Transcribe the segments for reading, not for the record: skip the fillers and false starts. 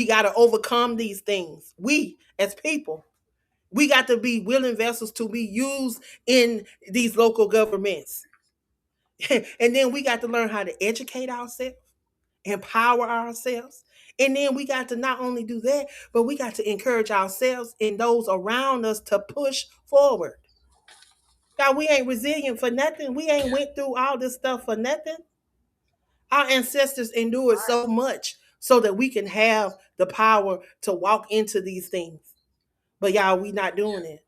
got to overcome these things. We as people, we got to be willing vessels to be used in these local governments. And then we got to learn how to educate ourselves, empower ourselves. And then we got to not only do that, but we got to encourage ourselves and those around us to push forward. God, we ain't resilient for nothing. We ain't Yeah. went through all this stuff for nothing. Our ancestors endured Right. so much so that we can have the power to walk into these things. But y'all, we not doing Yeah. it.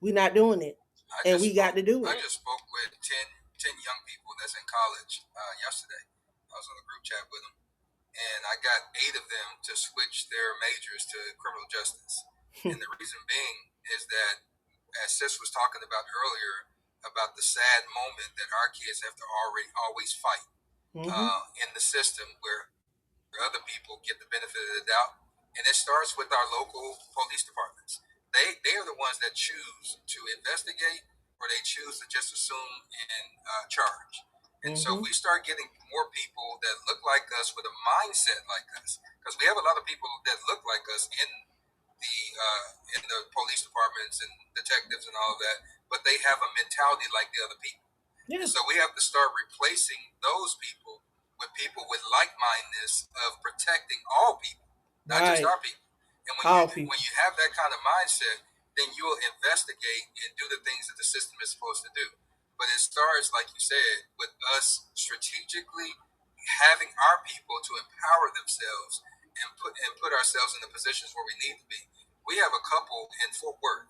We not doing it. I And just we got spoke. to do I it. just spoke with ten young people that's in college yesterday. I was on a group chat with them, and I got 8 of them to switch their majors to criminal justice. And the reason being is that, as Sis was talking about earlier, about the sad moment that our kids have to always fight Mm-hmm. in the system where other people get the benefit of the doubt. And it starts with our local police departments. They are the ones that choose to investigate, or they choose to just assume and charge. And so Mm-hmm. we start getting more people that look like us with a mindset like us, because we have a lot of people that look like us in the police departments and detectives and all of that, but they have a mentality like the other people. And Yeah. so we have to start replacing those people with people with like-mindedness of protecting all people, not just Right. our people. And All people. when you have that kind of mindset, then you will investigate and do the things that the system is supposed to do. But it starts, like you said, with us strategically having our people to empower themselves and put ourselves in the positions where we need to be. We have a couple in Fort Worth.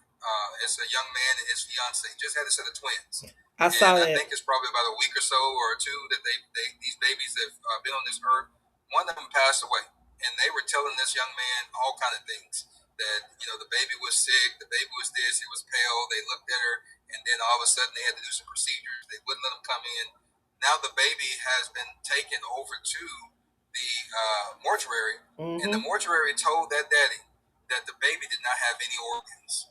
It's a young man and his fiance just had a set of twins, I and saw I that. think it's probably about a week or so or two that they these babies have been on this earth. One of them passed away, and they were telling this young man all kind of things. That the baby was sick, the baby was this, he was pale. They looked at her, and then all of a sudden they had to do some procedures. They wouldn't let him come in. Now the baby has been taken over to the mortuary, and the Mm-hmm. mortuary told that daddy that the baby did not have any organs.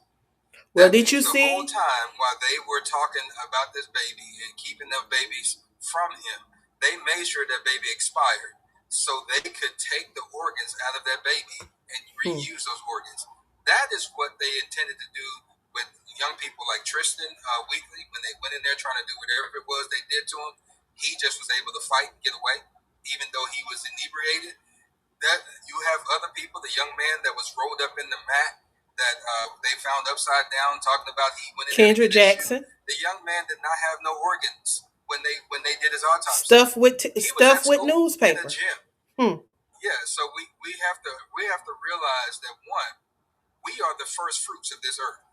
Well, That did you means the whole see? time while they were talking about this baby and keeping the babies from him, they made sure that baby expired so they could take the organs out of that baby and Hmm. reuse those organs. That is what they intended to do with young people like Tristan Weekly when they went in there trying to do whatever it was they did to him. He just was able to fight and get away, even though he was inebriated. That you have other people, the young man that was rolled up in the mat that they found upside down, talking about he went in there to Kendra get his shoe. Jackson. The young man did not have no organs when they did his autopsy. Stuff with He was at stuff with school in a newspaper. gym. Hmm. Yeah, so we have to realize that, one, we are the first fruits of this earth.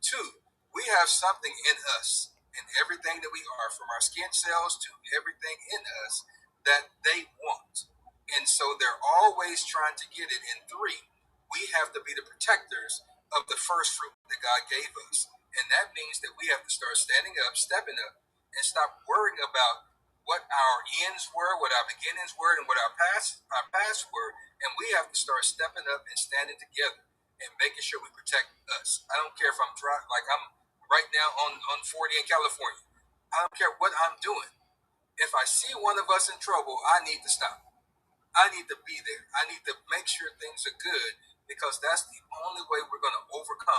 Two, we have something in us, and everything that we are, from our skin cells to everything in us, that they want. And so they're always trying to get it. And three, we have to be the protectors of the first fruit that God gave us. And that means that we have to start standing up, stepping up, and stop worrying about what our ends were, what our beginnings were, and what our past were. And we have to start stepping up and standing together and making sure we protect us. I don't care if I'm driving, like I'm right now on 40 in California. I don't care what I'm doing. If I see one of us in trouble, I need to stop. I need to be there. I need to make sure things are good, because that's the only way we're going to overcome